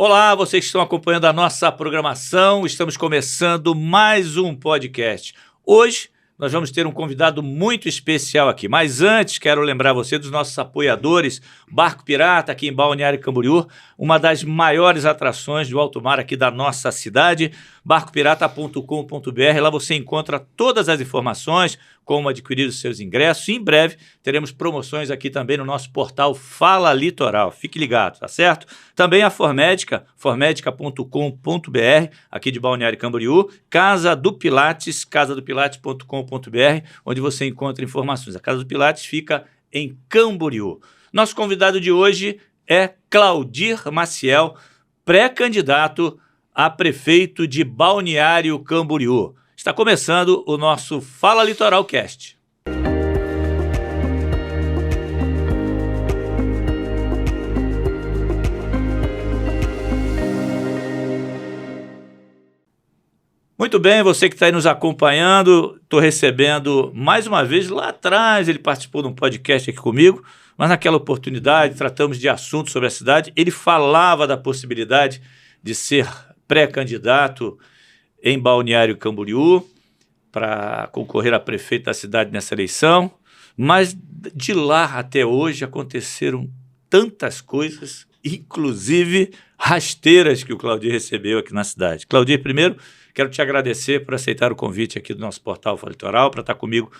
Olá, vocês que estão acompanhando a nossa programação, estamos começando mais um podcast. Hoje nós vamos ter um convidado muito especial aqui, mas antes quero lembrar você dos nossos apoiadores, Barco Pirata aqui em Balneário Camboriú, uma das maiores atrações do alto mar aqui da nossa cidade, barcopirata.com.br, lá você encontra todas as informações, como adquirir os seus ingressos, e em breve teremos promoções aqui também no nosso portal Fala Litoral, fique ligado, tá certo? Também a Formedica, formedica.com.br, aqui de Balneário Camboriú, Casa do Pilates, casadopilates.com.br, onde você encontra informações. A Casa do Pilates fica em Camboriú. Nosso convidado de hoje é Claudir Maciel, pré-candidato a prefeito de Balneário Camboriú. Está começando o nosso Fala Litoral Cast. Muito bem, você que está aí nos acompanhando, estou recebendo mais uma vez, lá atrás ele participou de um podcast aqui comigo, mas naquela oportunidade tratamos de assuntos sobre a cidade, ele falava da possibilidade de ser pré-candidato em Balneário Camboriú para concorrer a prefeito da cidade nessa eleição, mas de lá até hoje aconteceram tantas coisas, inclusive rasteiras que o Claudir recebeu aqui na cidade. Claudir, primeiro, quero te agradecer por aceitar o convite aqui do nosso portal Fala Litoral para estar comigo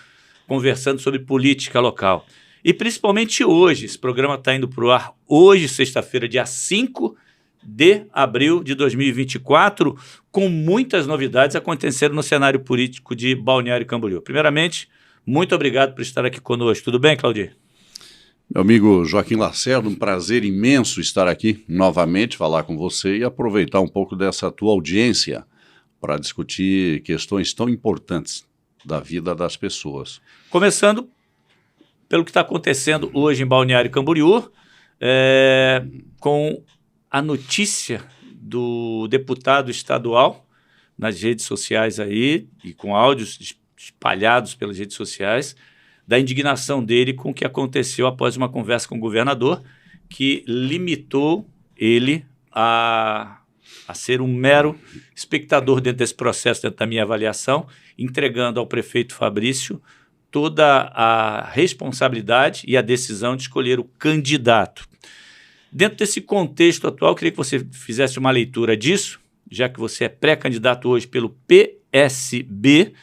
conversando sobre política local. E principalmente hoje, esse programa está indo para o ar hoje, sexta-feira, dia 5 de abril de 2024, com muitas novidades acontecendo no cenário político de Balneário Camboriú. Primeiramente, muito obrigado por estar aqui conosco. Tudo bem, Claudir? Meu amigo Joaquim Lacerda, um prazer imenso estar aqui novamente, falar com você e aproveitar um pouco dessa tua audiência para discutir questões tão importantes da vida das pessoas. Começando pelo que está acontecendo hoje em Balneário Camboriú, com a notícia do deputado estadual nas redes sociais aí, e com áudios espalhados pelas redes sociais, da indignação dele com o que aconteceu após uma conversa com o governador, que limitou ele a ser um mero espectador dentro desse processo, dentro da minha avaliação, entregando ao prefeito Fabrício toda a responsabilidade e a decisão de escolher o candidato. Dentro desse contexto atual, eu queria que você fizesse uma leitura disso, já que você é pré-candidato hoje pelo PSB.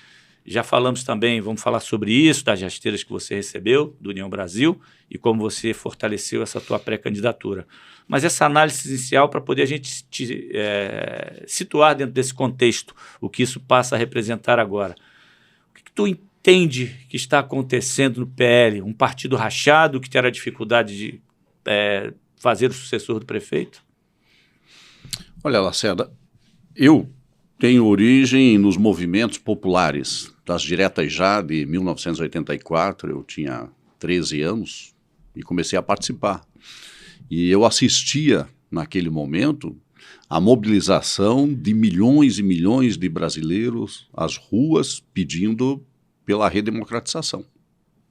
Já falamos também, vamos falar sobre isso, das rasteiras que você recebeu do União Brasil e como você fortaleceu essa tua pré-candidatura. Mas essa análise inicial para poder a gente situar dentro desse contexto o que isso passa a representar agora. O que tu entende que está acontecendo no PL? Um partido rachado que terá dificuldade de fazer o sucessor do prefeito? Olha, Lacerda, eu tenho origem nos movimentos populares, das diretas já de 1984, eu tinha 13 anos e comecei a participar. E eu assistia, naquele momento, a mobilização de milhões e milhões de brasileiros às ruas pedindo pela redemocratização,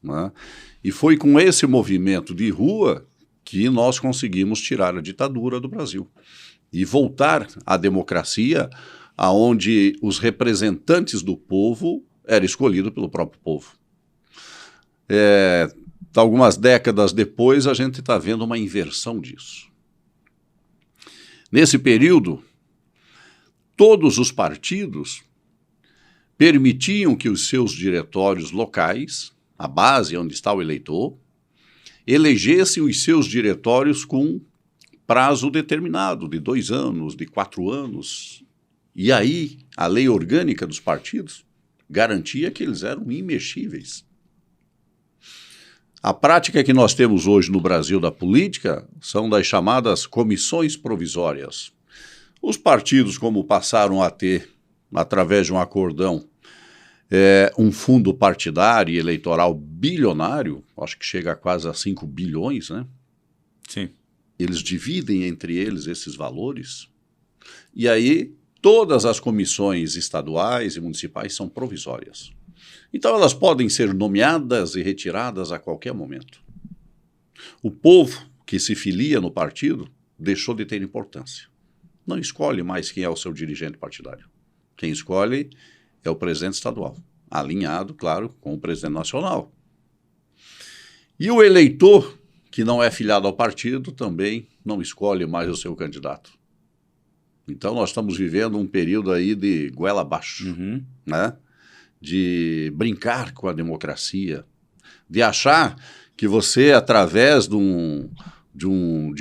né? E foi com esse movimento de rua que nós conseguimos tirar a ditadura do Brasil e voltar à democracia, aonde os representantes do povo eram escolhidos pelo próprio povo. Algumas décadas depois, a gente está vendo uma inversão disso. Nesse período, todos os partidos permitiam que os seus diretórios locais, a base onde está o eleitor, elegessem os seus diretórios com prazo determinado, de 2 anos, de 4 anos. E aí, a lei orgânica dos partidos garantia que eles eram imexíveis. A prática que nós temos hoje no Brasil da política são das chamadas comissões provisórias. Os partidos, como passaram a ter, através de um acordão, um fundo partidário e eleitoral bilionário, acho que chega a quase a 5 bilhões, né? Sim. Eles dividem entre eles esses valores, e aí todas as comissões estaduais e municipais são provisórias. Então elas podem ser nomeadas e retiradas a qualquer momento. O povo que se filia no partido deixou de ter importância. não escolhe mais quem é o seu dirigente partidário. Quem escolhe é o presidente estadual, alinhado, claro, com o presidente nacional. E o eleitor, que não é filiado ao partido, também não escolhe mais o seu candidato. Então, nós estamos vivendo um período aí de goela abaixo, né? De brincar com a democracia, de achar que você, através de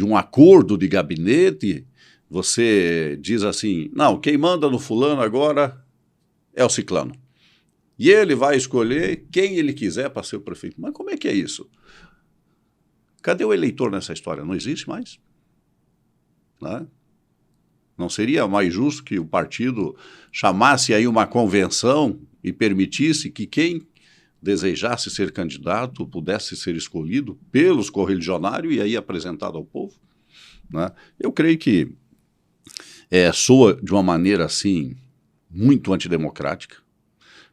um acordo de gabinete, você diz assim, não, quem manda no fulano agora é o ciclano. E ele vai escolher quem ele quiser para ser o prefeito. Mas como é que é isso? Cadê o eleitor nessa história? Não existe mais? Né? Não seria mais justo que o partido chamasse aí uma convenção e permitisse que quem desejasse ser candidato pudesse ser escolhido pelos correligionários e aí apresentado ao povo? Né? Eu creio que soa de uma maneira assim muito antidemocrática,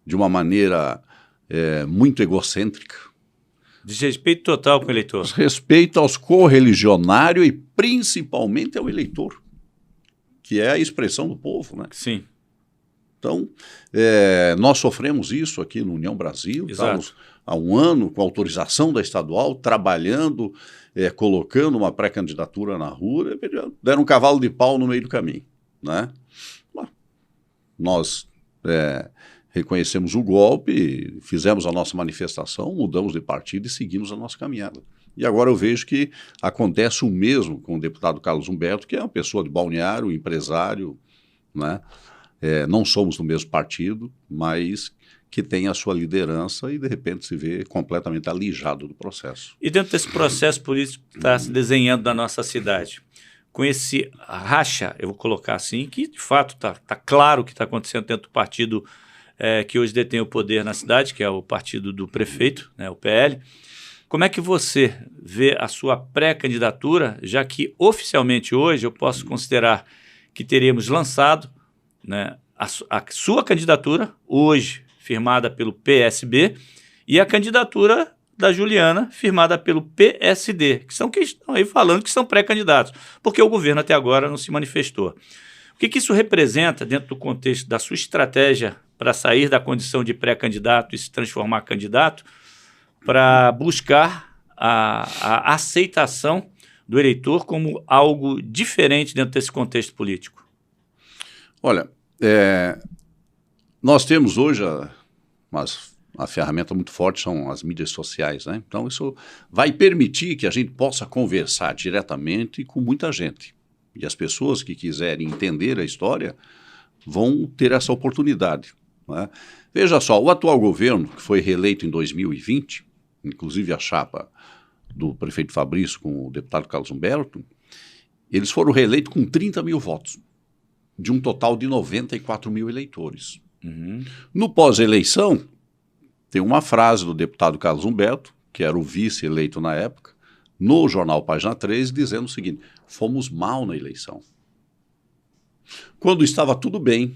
de uma maneira muito egocêntrica. Desrespeito total com o eleitor. Respeito aos correligionários e principalmente ao eleitor, que é a expressão do povo, né? Sim. Então, nós sofremos isso aqui no União Brasil, estamos há um ano com autorização da estadual, trabalhando, colocando uma pré-candidatura na rua, deram um cavalo de pau no meio do caminho, né? Nós reconhecemos o golpe, fizemos a nossa manifestação, mudamos de partido e seguimos a nossa caminhada. E agora eu vejo que acontece o mesmo com o deputado Carlos Humberto, que é uma pessoa de Balneário, empresário, né? Não somos do mesmo partido, mas que tem a sua liderança e de repente se vê completamente alijado do processo. E dentro desse processo político que está se desenhando na nossa cidade, com esse racha, eu vou colocar assim, que de fato está claro o que está acontecendo dentro do partido que hoje detém o poder na cidade, que é o partido do prefeito, né, o PL. Como é que você vê a sua pré-candidatura, já que oficialmente hoje eu posso considerar que teríamos lançado, né, a sua candidatura, hoje firmada pelo PSB, e a candidatura da Juliana, firmada pelo PSD, que estão aí falando que são pré-candidatos, porque o governo até agora não se manifestou. O que isso representa dentro do contexto da sua estratégia para sair da condição de pré-candidato e se transformar em candidato, para buscar a aceitação do eleitor como algo diferente dentro desse contexto político? Olha, nós temos hoje a ferramenta muito forte são as mídias sociais, né? Então isso vai permitir que a gente possa conversar diretamente com muita gente. E as pessoas que quiserem entender a história vão ter essa oportunidade, né? Veja só, o atual governo, que foi reeleito em 2020, inclusive a chapa do prefeito Fabrício com o deputado Carlos Humberto, eles foram reeleitos com 30 mil votos, de um total de 94 mil eleitores. No pós-eleição, tem uma frase do deputado Carlos Humberto, que era o vice eleito na época, no jornal Página 3, dizendo o seguinte: fomos mal na eleição. Quando estava tudo bem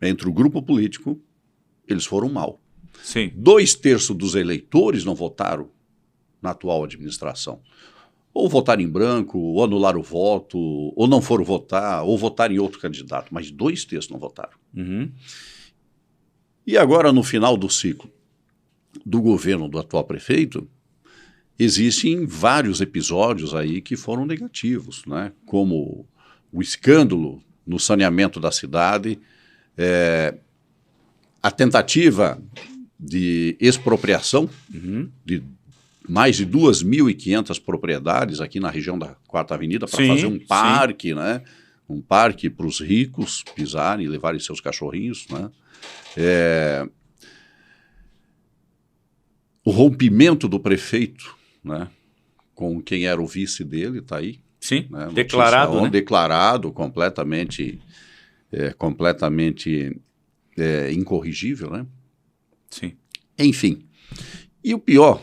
entre o grupo político, eles foram mal. Sim. 2/3 dos eleitores não votaram na atual administração. Ou votaram em branco, ou anularam o voto, ou não foram votar, ou votaram em outro candidato, mas 2/3 não votaram. E agora, no final do ciclo do governo do atual prefeito, existem vários episódios aí que foram negativos, né? Como o escândalo no saneamento da cidade, a tentativa de expropriação de mais de 2.500 propriedades aqui na região da 4ª Avenida para fazer um parque, né? Um parque para os ricos pisarem e levarem seus cachorrinhos, né? O rompimento do prefeito, né, com quem era o vice dele, está aí. Sim, né? Declarado, né? Declarado, completamente incorrigível, né? Sim. Enfim. E o pior,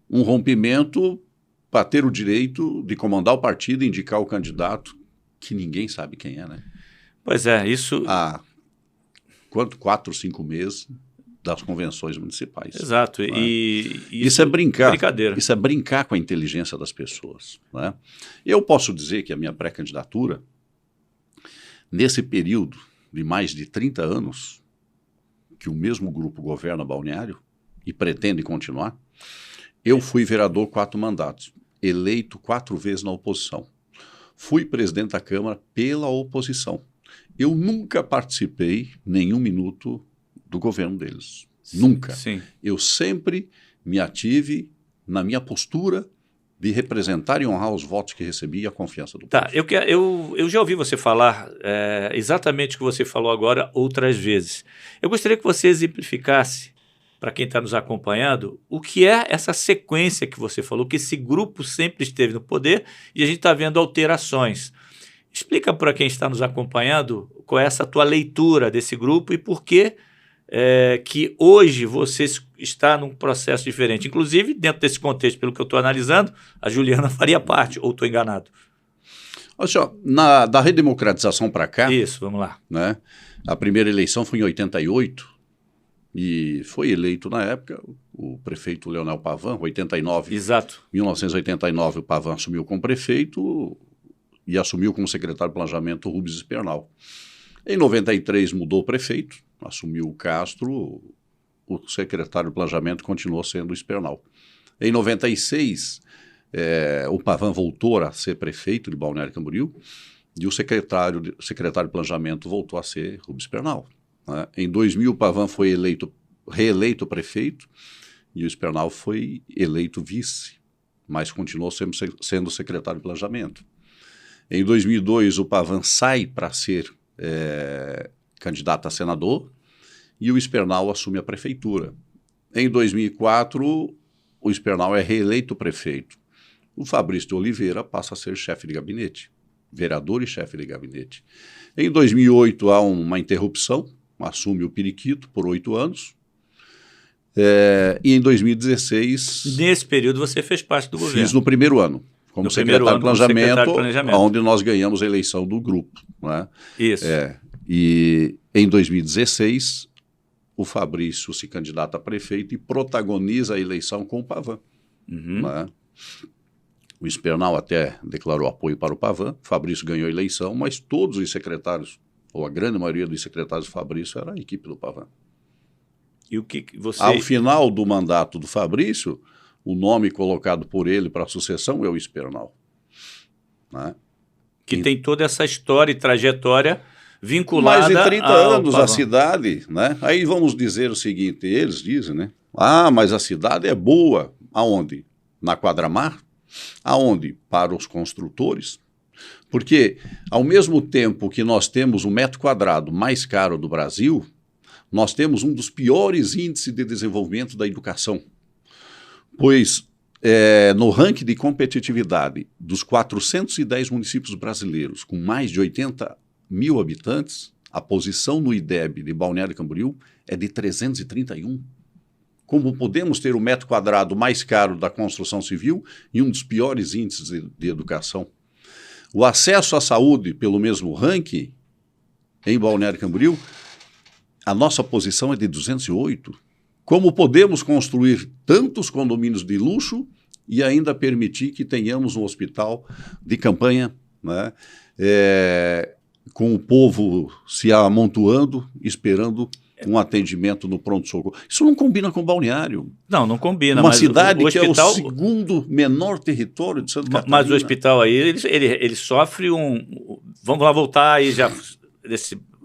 um rompimento para ter o direito de comandar o partido e indicar o candidato que ninguém sabe quem é, né? Pois é, isso... Há 4, 5 meses das convenções municipais. Exato. Né? E isso é brincar. Brincadeira. Isso é brincar com a inteligência das pessoas. Né? Eu posso dizer que a minha pré-candidatura nesse período de mais de 30 anos, que o mesmo grupo governa Balneário e pretende continuar, eu fui vereador 4 mandatos, eleito 4 vezes na oposição. Fui presidente da Câmara pela oposição. Eu nunca participei nenhum minuto do governo deles. Nunca. Sim. Eu sempre me ative na minha postura de representar e honrar os votos que recebi e a confiança do povo. Eu já ouvi você falar exatamente o que você falou agora outras vezes. Eu gostaria que você exemplificasse, para quem está nos acompanhando, o que é essa sequência que você falou, que esse grupo sempre esteve no poder e a gente está vendo alterações. Explica para quem está nos acompanhando qual é essa tua leitura desse grupo e por que que hoje você está num processo diferente. Inclusive, dentro desse contexto, pelo que eu estou analisando, a Juliana faria parte, ou estou enganado? Olha só, da redemocratização para cá... Isso, vamos lá. Né, a primeira eleição foi em 88 e foi eleito na época o prefeito Leonel Pavan, 89. Exato. 1989 o Pavan assumiu como prefeito e assumiu como secretário de planejamento o Rubens Espernal. Em 93 mudou o prefeito, assumiu o Castro, o secretário de planejamento continuou sendo o Espernal. Em 96, o Pavan voltou a ser prefeito de Balneário Camboriú e o secretário de planejamento voltou a ser Rubens Espernal. Né? Em 2000, o Pavan foi reeleito prefeito e o Espernal foi eleito vice, mas continuou sendo secretário de planejamento. Em 2002, o Pavan sai para ser candidato a senador e o Espernal assume a prefeitura. Em 2004, o Espernal é reeleito prefeito. O Fabrício de Oliveira passa a ser chefe de gabinete, vereador e chefe de gabinete. Em 2008, há uma interrupção, assume o Periquito por 8 anos. E em 2016... Nesse período você fez parte do governo. Fiz no primeiro ano. Como secretário de planejamento, onde nós ganhamos a eleição do grupo. Né? Isso. E em 2016, o Fabrício se candidata a prefeito e protagoniza a eleição com o Pavan. Uhum. Né? O Espernal até declarou apoio para o Pavan, o Fabrício ganhou a eleição, mas todos os secretários, ou a grande maioria dos secretários do Fabrício, era a equipe do Pavan. E o que você... Ao final do mandato do Fabrício, o nome colocado por ele para a sucessão é o Espernal. Né? Que tem toda essa história e trajetória vinculada... Mais de 30 anos a cidade, né? Aí vamos dizer o seguinte, eles dizem, né? Ah, mas a cidade é boa. Aonde? Na Quadramar? Aonde? Para os construtores. Porque, ao mesmo tempo que nós temos o metro quadrado mais caro do Brasil, nós temos um dos piores índices de desenvolvimento da educação. Pois, no ranking de competitividade dos 410 municípios brasileiros, com mais de 80 mil habitantes, a posição no IDEB de Balneário Camboriú é de 331. Como podemos ter o metro quadrado mais caro da construção civil e um dos piores índices de educação? O acesso à saúde, pelo mesmo ranking, em Balneário Camboriú, a nossa posição é de 208. Como podemos construir tantos condomínios de luxo e ainda permitir que tenhamos um hospital de campanha, né, com o povo se amontoando, esperando um atendimento no pronto-socorro? Isso não combina com Balneário. Não combina. Uma cidade que é o segundo menor território de Santa Catarina. Mas o hospital aí, ele sofre Vamos lá voltar aí já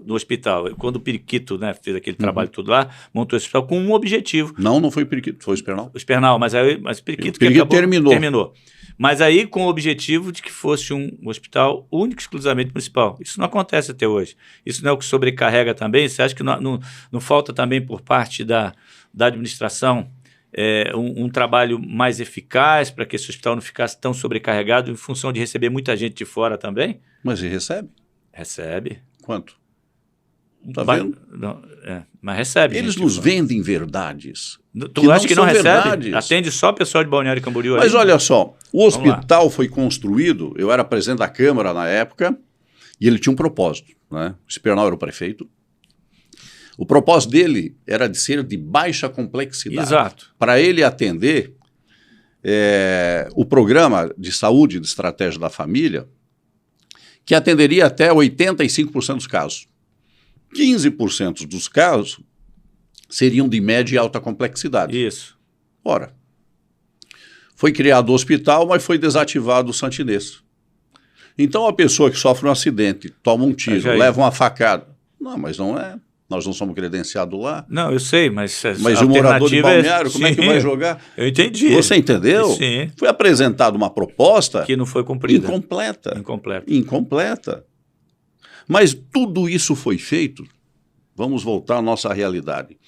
no hospital. Quando o Periquito, né, fez aquele trabalho todo lá, montou esse hospital com um objetivo. Não foi o Periquito, foi o Espernal. O Espernal, mas o Periquito que acabou, terminou. Mas aí com o objetivo de que fosse um hospital único, exclusivamente municipal. Isso não acontece até hoje. Isso não é o que sobrecarrega também? Você acha que não falta também por parte da administração um trabalho mais eficaz para que esse hospital não ficasse tão sobrecarregado em função de receber muita gente de fora também? Mas ele recebe? Recebe. Quanto? Tá vendo? Mas recebe. Eles nos vendem verdades. Tu acha que não recebe? Verdades. Atende só o pessoal de Balneário Camboriú. Mas olha só, o hospital foi construído, eu era presidente da Câmara na época, e ele tinha um propósito. Né? O Espernal era o prefeito. O propósito dele era de ser de baixa complexidade. Exato. Para ele atender o programa de saúde de estratégia da família, que atenderia até 85% dos casos. 15% dos casos seriam de média e alta complexidade. Isso. Ora, foi criado o hospital, mas foi desativado o Santinês. Então, a pessoa que sofre um acidente, toma um tiro, leva uma facada. Não, mas não é. Nós não somos credenciados lá. Não, eu sei, mas o morador de Balneário, como é que vai jogar? Eu entendi. Você entendeu? Sim. Foi apresentada uma proposta que não foi cumprida. Incompleta. Mas tudo isso foi feito. Vamos voltar à nossa realidade.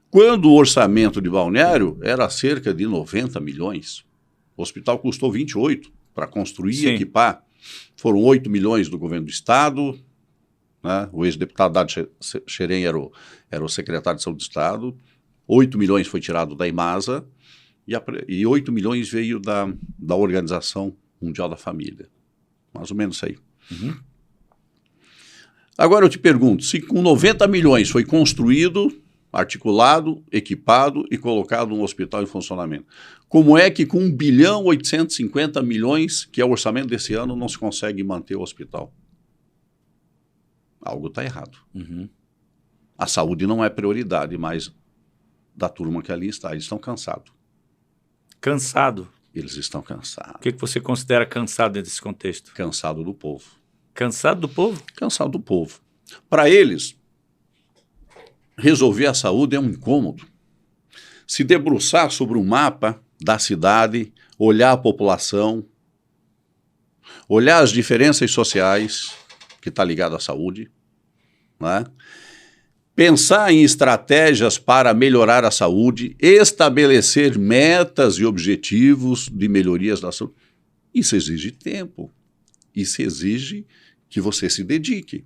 Quando o orçamento de Balneário era cerca de 90 milhões, o hospital custou 28 para construir e equipar. Foram 8 milhões do governo do estado, né? O ex-deputado Dado Xerém era o secretário de saúde do estado, 8 milhões foi tirado da Imasa e 8 milhões veio da Organização Mundial da Família. Mais ou menos isso aí. Uhum. Agora eu te pergunto, se com 90 milhões foi construído, articulado, equipado e colocado um hospital em funcionamento, como é que com 1 bilhão 850 milhões, que é o orçamento desse ano, não se consegue manter o hospital? Algo está errado. Uhum. A saúde não é prioridade, mas da turma que ali está, eles estão cansados. Cansado? Eles estão cansados. O que você considera cansado dentro desse contexto? Cansado do povo. Cansado do povo? Cansado do povo. Para eles, resolver a saúde é um incômodo. Se debruçar sobre um mapa da cidade, olhar a população, olhar as diferenças sociais que está ligado à saúde, né? Pensar em estratégias para melhorar a saúde, estabelecer metas e objetivos de melhorias da saúde. Isso exige tempo. Isso exige que você se dedique.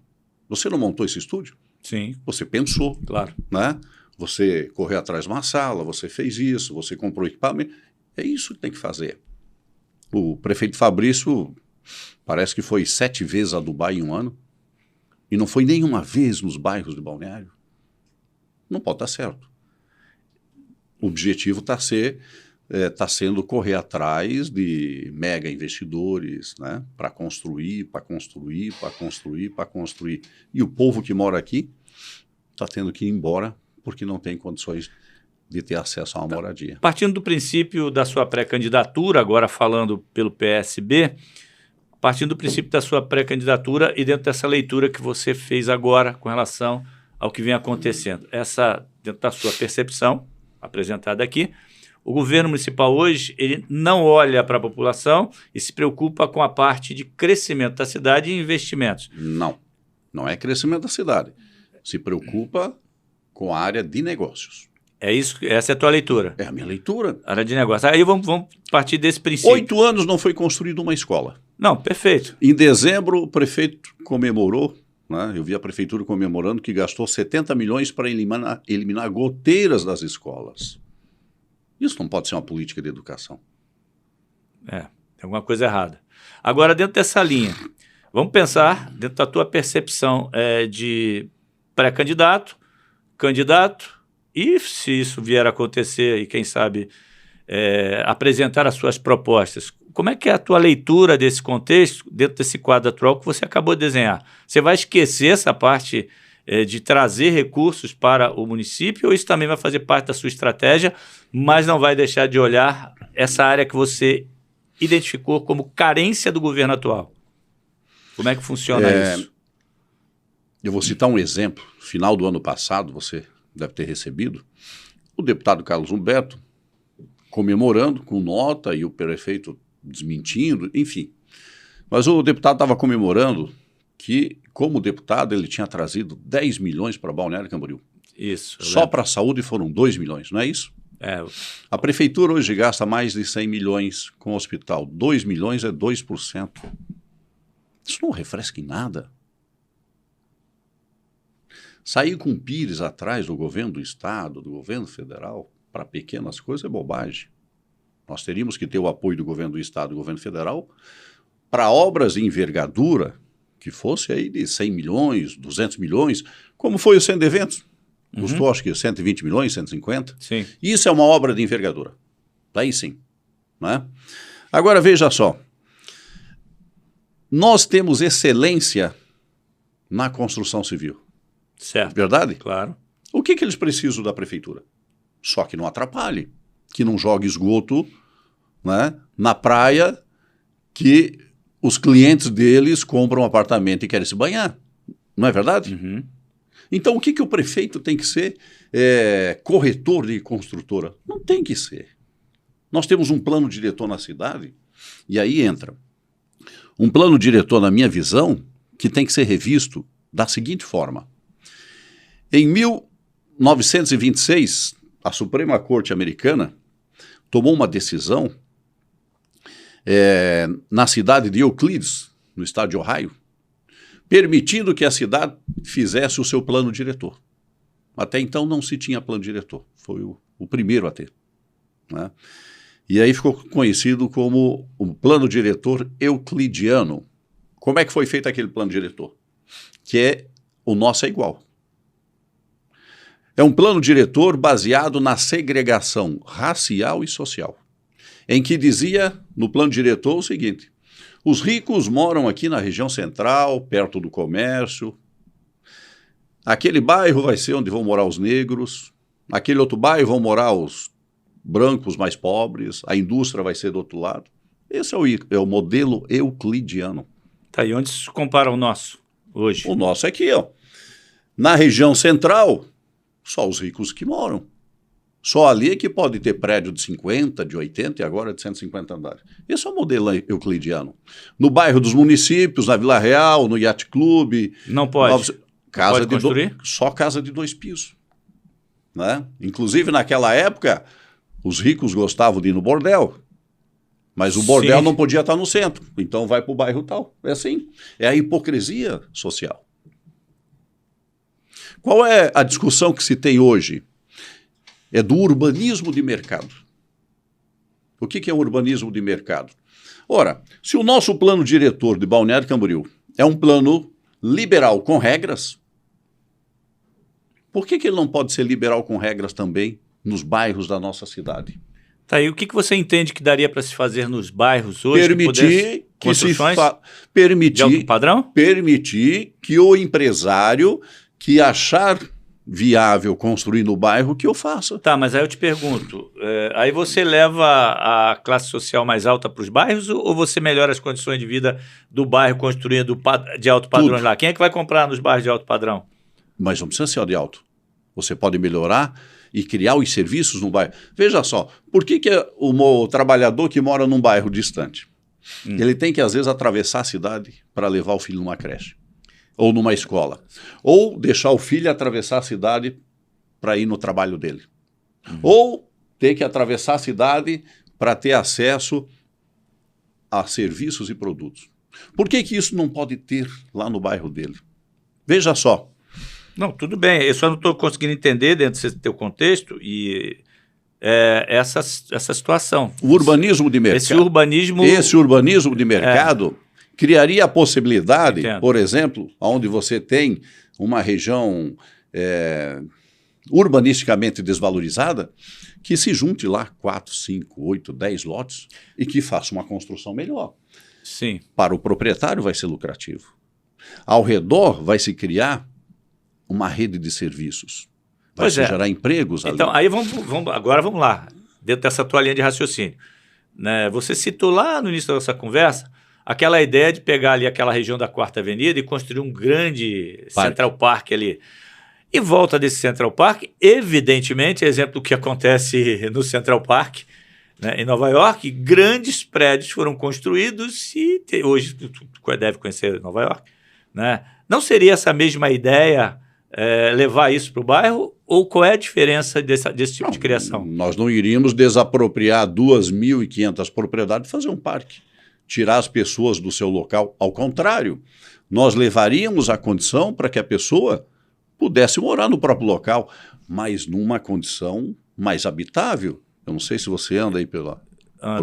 Você não montou esse estúdio? Sim. Você pensou. Claro. Né? Você correu atrás de uma sala, você fez isso, você comprou equipamento. É isso que tem que fazer. O prefeito Fabrício parece que foi 7 vezes a Dubai em um ano e não foi nenhuma vez nos bairros de Balneário. Não pode estar certo. O objetivo está sendo correr atrás de mega investidores, né, para construir. E o povo que mora aqui está tendo que ir embora porque não tem condições de ter acesso a uma moradia. Partindo do princípio da sua pré-candidatura, agora falando pelo PSB, partindo do princípio da sua pré-candidatura e dentro dessa leitura que você fez agora com relação ao que vem acontecendo, dentro da sua percepção apresentada aqui, o governo municipal hoje ele não olha para a população e se preocupa com a parte de crescimento da cidade e investimentos. Não é crescimento da cidade. Se preocupa com a área de negócios. É isso? Essa é a tua leitura? É a minha leitura. Área de negócios. Aí vamos partir desse princípio. 8 anos não foi construída uma escola. Não, perfeito. Em dezembro, o prefeito comemorou, né? Eu vi a prefeitura comemorando que gastou 70 milhões para eliminar goteiras das escolas. Isso não pode ser uma política de educação. Tem alguma coisa errada. Agora, dentro dessa linha, vamos pensar, dentro da tua percepção de pré-candidato, candidato, e se isso vier a acontecer e, quem sabe, apresentar as suas propostas, como é que é a tua leitura desse contexto, dentro desse quadro atual que você acabou de desenhar? Você vai esquecer essa parte de trazer recursos para o município ou isso também vai fazer parte da sua estratégia, mas não vai deixar de olhar essa área que você identificou como carência do governo atual? Como é que funciona isso? Eu vou citar um exemplo. Final do ano passado, você deve ter recebido, o deputado Carlos Humberto comemorando com nota e o prefeito desmentindo, enfim. Mas o deputado estava comemorando que, como deputado, ele tinha trazido 10 milhões para Balneário Camboriú. Isso. Só para a saúde foram 2 milhões, não é isso? A prefeitura hoje gasta mais de 100 milhões com o hospital. 2 milhões é 2%. Isso não refresca em nada. Sair com pires atrás do governo do estado, do governo federal, para pequenas coisas é bobagem. Nós teríamos que ter o apoio do governo do estado e do governo federal para obras de envergadura que fosse aí de 100 milhões, 200 milhões, como foi o centro de eventos. Custou, acho que 120 milhões, 150. Sim. Isso é uma obra de envergadura. Daí sim. Né? Agora, veja só. Nós temos excelência na construção civil. Certo. Verdade? Claro. O que eles precisam da prefeitura? Só que não atrapalhe, que não jogue esgoto, né, na praia, que os clientes deles compram um apartamento e querem se banhar. Não é verdade? Uhum. Então, o que o prefeito tem que ser? Corretor de construtora? Não tem que ser. Nós temos um plano diretor na cidade, e aí entra um plano diretor, na minha visão, que tem que ser revisto da seguinte forma. Em 1926, a Suprema Corte Americana tomou uma decisão na cidade de Euclides, no estado de Ohio, permitindo que a cidade fizesse o seu plano diretor. Até então não se tinha plano diretor, foi o primeiro a ter, né? E aí ficou conhecido como o plano diretor euclidiano. Como é que foi feito aquele plano diretor? O nosso é igual. É um plano diretor baseado na segregação racial e social, em que dizia no plano diretor o seguinte: os ricos moram aqui na região central, perto do comércio. Aquele bairro vai ser onde vão morar os negros. Aquele outro bairro vão morar os brancos mais pobres. A indústria vai ser do outro lado. Esse é o modelo euclidiano. Tá, e onde se compara ao nosso hoje? O nosso é aqui, ó. Na região central, só os ricos que moram. Só ali é que pode ter prédio de 50, de 80 e agora de 150 andares. Esse é o modelo euclidiano. No bairro dos municípios, na Vila Real, no Yacht Club... Não pode. Pode construir? Só casa de 2 pisos. Né? Inclusive, naquela época, os ricos gostavam de ir no bordel. Mas o bordel não podia estar no centro. Então vai para o bairro tal. É assim. É a hipocrisia social. Qual é a discussão que se tem hoje? É do urbanismo de mercado. O que é um urbanismo de mercado? Ora, se o nosso plano diretor de Balneário Camboriú é um plano liberal com regras, por que ele não pode ser liberal com regras também nos bairros da nossa cidade? Tá, e o que você entende que daria para se fazer nos bairros hoje? Permitir que se de alto padrão? Permitir que o empresário que achar viável construir no bairro, que eu faça. Tá, mas aí eu te pergunto, aí você leva a classe social mais alta para os bairros ou você melhora as condições de vida do bairro construindo de alto padrão lá? Quem é que vai comprar nos bairros de alto padrão? Mas não precisa ser de alto. Você pode melhorar e criar os serviços no bairro. Veja só, por que o trabalhador que mora num bairro distante, ele tem que às vezes atravessar a cidade para levar o filho numa creche? Ou numa escola, ou deixar o filho atravessar a cidade para ir no trabalho dele, ou ter que atravessar a cidade para ter acesso a serviços e produtos. Por que isso não pode ter lá no bairro dele? Veja só. Não, tudo bem, eu só não estou conseguindo entender dentro desse teu contexto essa situação. O urbanismo de mercado. Esse urbanismo de mercado criaria a possibilidade, por exemplo, onde você tem uma região urbanisticamente desvalorizada, que se junte lá 4, 5, 8, 10 lotes e que faça uma construção melhor. Sim. Para o proprietário vai ser lucrativo. Ao redor vai se criar uma rede de serviços. Vai se gerar empregos ali. Então, aí agora vamos lá, dentro dessa tua linha de raciocínio. Né? Você citou lá no início da nossa conversa aquela ideia de pegar ali aquela região da 4ª Avenida e construir um grande Central Park ali. Em volta desse Central Park, evidentemente, exemplo do que acontece no Central Park, né, em Nova York, grandes prédios foram construídos e hoje tu deve conhecer Nova York, né? Não seria essa mesma ideia levar isso para o bairro? Ou qual é a diferença desse tipo de criação? Nós não iríamos desapropriar 2.500 propriedades e fazer um parque. Tirar as pessoas do seu local. Ao contrário, nós levaríamos a condição para que a pessoa pudesse morar no próprio local, mas numa condição mais habitável. Eu não sei se você anda aí por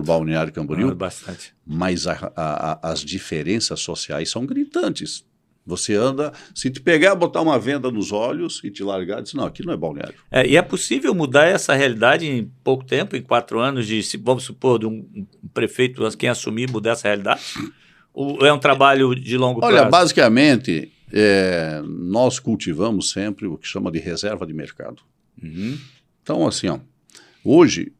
Balneário Camboriú, bastante. Mas as diferenças sociais são gritantes. Você anda, se te pegar, botar uma venda nos olhos e te largar, diz, não, aqui não é Balneário. E é possível mudar essa realidade em pouco tempo, em 4 anos, vamos supor, de um prefeito, quem assumir, mudar essa realidade? Ou é um trabalho de longo prazo? Olha, basicamente, nós cultivamos sempre o que chama de reserva de mercado. Uhum. Então, assim, ó, hoje,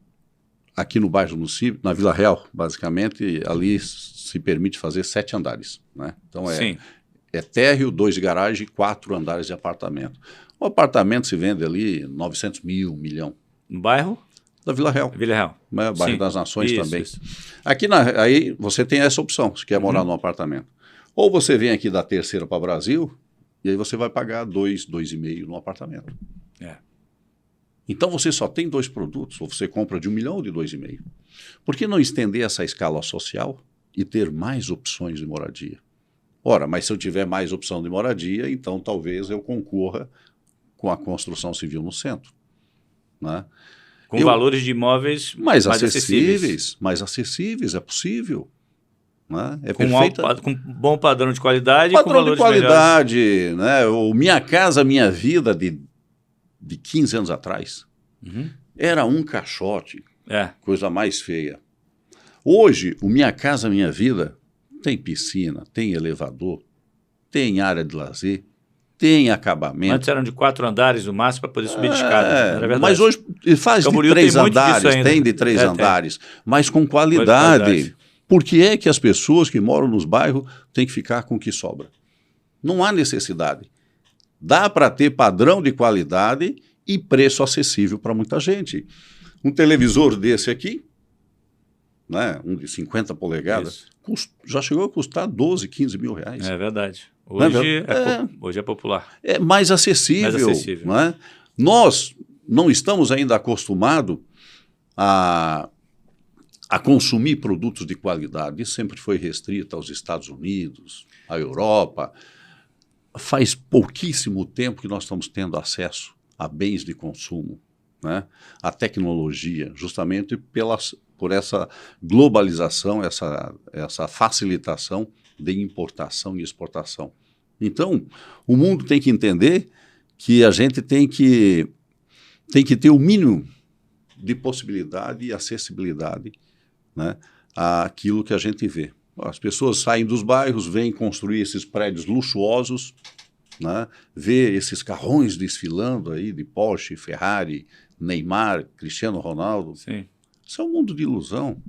aqui no bairro do Cível, na Vila Real, basicamente, ali se permite fazer 7 andares, né? Então, Sim. é térreo, 2 de garagem, 4 andares de apartamento. O apartamento se vende ali 900 mil, 1 milhão. No bairro? Da Vila Real. Vila Real. Né? Bairro Sim. das Nações Isso, também. isso. Aqui aí você tem essa opção, se quer morar num apartamento. Ou você vem aqui da Terceira para o Brasil, e aí você vai pagar 2,5 no apartamento. É. Então você só tem 2 produtos, ou você compra de 1 milhão ou de 2,5. Por que não estender essa escala social e ter mais opções de moradia? Ora, mas se eu tiver mais opção de moradia, então talvez eu concorra com a construção civil no centro. Né? Com valores de imóveis mais acessíveis. Mais acessíveis, é possível. Né? É perfeita. Com bom padrão de qualidade Padrão e com valores de qualidade, melhores. né? O Minha Casa Minha Vida de 15 anos atrás era um caixote, coisa mais feia. Hoje, o Minha Casa Minha Vida tem piscina, tem elevador, tem área de lazer, tem acabamento. Antes eram de 4 andares no máximo para poder subir de escada. Era verdade. Mas hoje faz Camboriú de 3 tem muito disso andares, ainda. tem de 3 andares, mas com qualidade. qualidade. Por que é que as pessoas que moram nos bairros têm que ficar com o que sobra? Não há necessidade. Dá para ter padrão de qualidade e preço acessível para muita gente. Um televisor desse aqui, né, um de 50 polegadas, já chegou a custar 12, 15 mil reais. É verdade. Hoje é popular. É mais acessível. Mais acessível. Né? Nós não estamos ainda acostumados a consumir produtos de qualidade. Isso sempre foi restrito aos Estados Unidos, à Europa. Faz pouquíssimo tempo que nós estamos tendo acesso a bens de consumo, né? A tecnologia, justamente por essa globalização, essa facilitação de importação e exportação. Então, o mundo tem que entender que a gente tem que ter o mínimo de possibilidade e acessibilidade, né, àquilo que a gente vê. As pessoas saem dos bairros, vêm construir esses prédios luxuosos, né, vê esses carrões desfilando aí de Porsche, Ferrari, Neymar, Cristiano Ronaldo. Sim. Isso é um mundo de ilusão.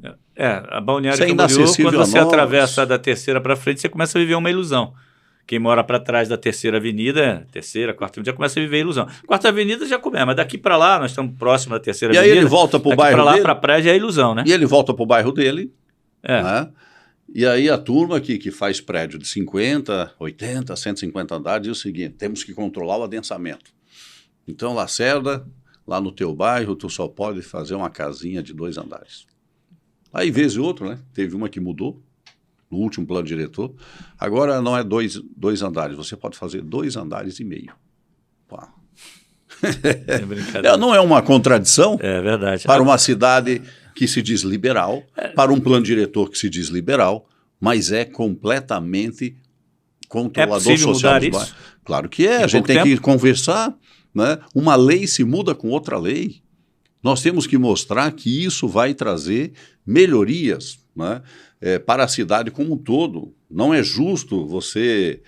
A Balneário Camboriú, quando você atravessa da Terceira para frente, você começa a viver uma ilusão. Quem mora para trás da Terceira Avenida, Terceira, Quarta Avenida, já começa a viver a ilusão. Quarta Avenida já começa, mas daqui para lá, nós estamos próximos da Terceira Avenida. E aí ele volta para o bairro dele. Para lá, para a praia, já é ilusão, né? E ele volta para o bairro dele, né? E aí a turma que faz prédio de 50, 80, 150 andares diz o seguinte: temos que controlar o adensamento. Então, Lacerda, lá no teu bairro, tu só pode fazer uma casinha de 2 andares. Aí, vez e outro, né? Teve uma que mudou no último plano diretor. Agora não é 2 andares, você pode fazer 2,5 andares. Pá. Não é uma contradição? É verdade. Para uma cidade que se diz liberal, para um plano diretor que se diz liberal, mas é completamente controlador social. Mudar isso? Claro que é, a gente tem que conversar, né? Uma lei se muda com outra lei. Nós temos que mostrar que isso vai trazer melhorias, né, para a cidade como um todo. Não é justo você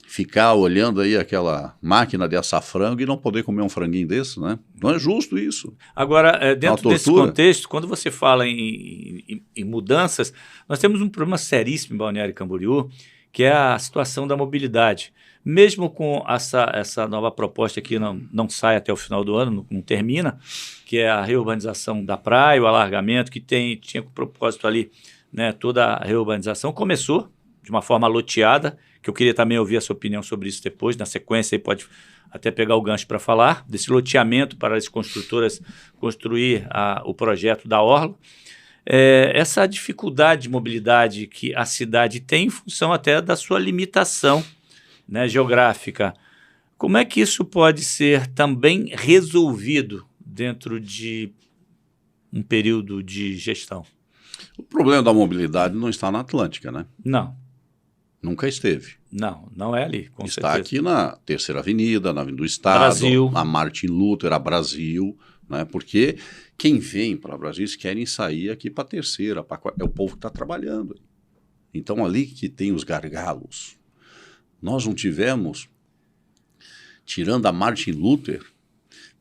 ficar olhando aí aquela máquina de assar frango e não poder comer um franguinho desse, né? Não é justo isso. Agora, dentro desse contexto, quando você fala em mudanças, nós temos um problema seríssimo em Balneário Camboriú, que é a situação da mobilidade. Mesmo com essa nova proposta que não sai até o final do ano, não termina, que é a reurbanização da praia, o alargamento, que tinha como propósito ali, né, toda a reurbanização, começou de uma forma loteada, que eu queria também ouvir a sua opinião sobre isso depois, na sequência, aí pode até pegar o gancho para falar, desse loteamento para as construtoras construir o projeto da Orla. Essa dificuldade de mobilidade que a cidade tem em função até da sua limitação, né, geográfica. Como é que isso pode ser também resolvido dentro de um período de gestão? O problema da mobilidade não está na Atlântica, né? Não. Nunca esteve. Não é ali, com está certeza. Aqui na Terceira Avenida, na Avenida do Estado, Brasil. na Martin Luther, a Brasil, né? Porque quem vem para Brasil querem sair aqui para a Terceira, é o povo que está trabalhando. Então, ali que tem os gargalos. Nós não tivemos, tirando a Martin Luther,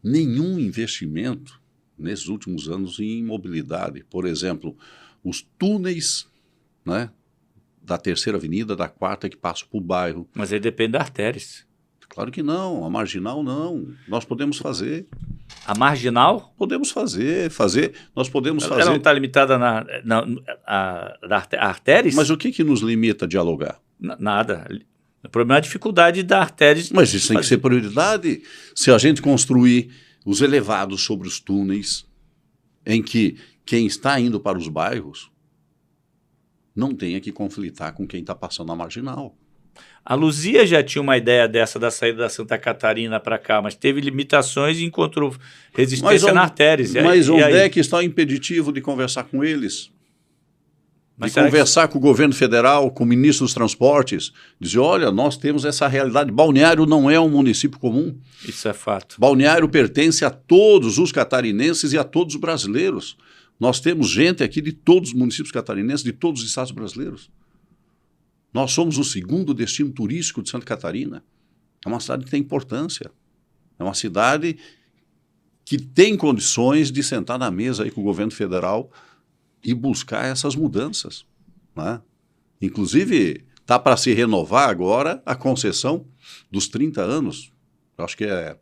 nenhum investimento nesses últimos anos em mobilidade. Por exemplo, os túneis, né, da Terceira Avenida, da Quarta, que passam por bairro. Mas aí depende das artérias. Claro que não, a marginal não. Nós podemos fazer. A marginal? Podemos fazer. Nós podemos fazer. Ela não está limitada a artérias? Mas o que nos limita a dialogar? Nada. O problema é a dificuldade da artéria. Mas isso tem que ser prioridade. Se a gente construir os elevados sobre os túneis, em que quem está indo para os bairros não tenha que conflitar com quem está passando na marginal. A Luzia já tinha uma ideia dessa da saída da Santa Catarina para cá, mas teve limitações e encontrou resistência nas artérias. Mas onde é que está o impeditivo de conversar com eles? De conversar com o governo federal, com o ministro dos transportes, dizer, olha, nós temos essa realidade. Balneário não é um município comum. Isso é fato. Balneário pertence a todos os catarinenses e a todos os brasileiros. Nós temos gente aqui de todos os municípios catarinenses, de todos os estados brasileiros. Nós somos o segundo destino turístico de Santa Catarina. É uma cidade que tem importância. É uma cidade que tem condições de sentar na mesa aí com o governo federal e buscar essas mudanças, né? Inclusive, está para se renovar agora a concessão dos 30 anos. Eu acho que é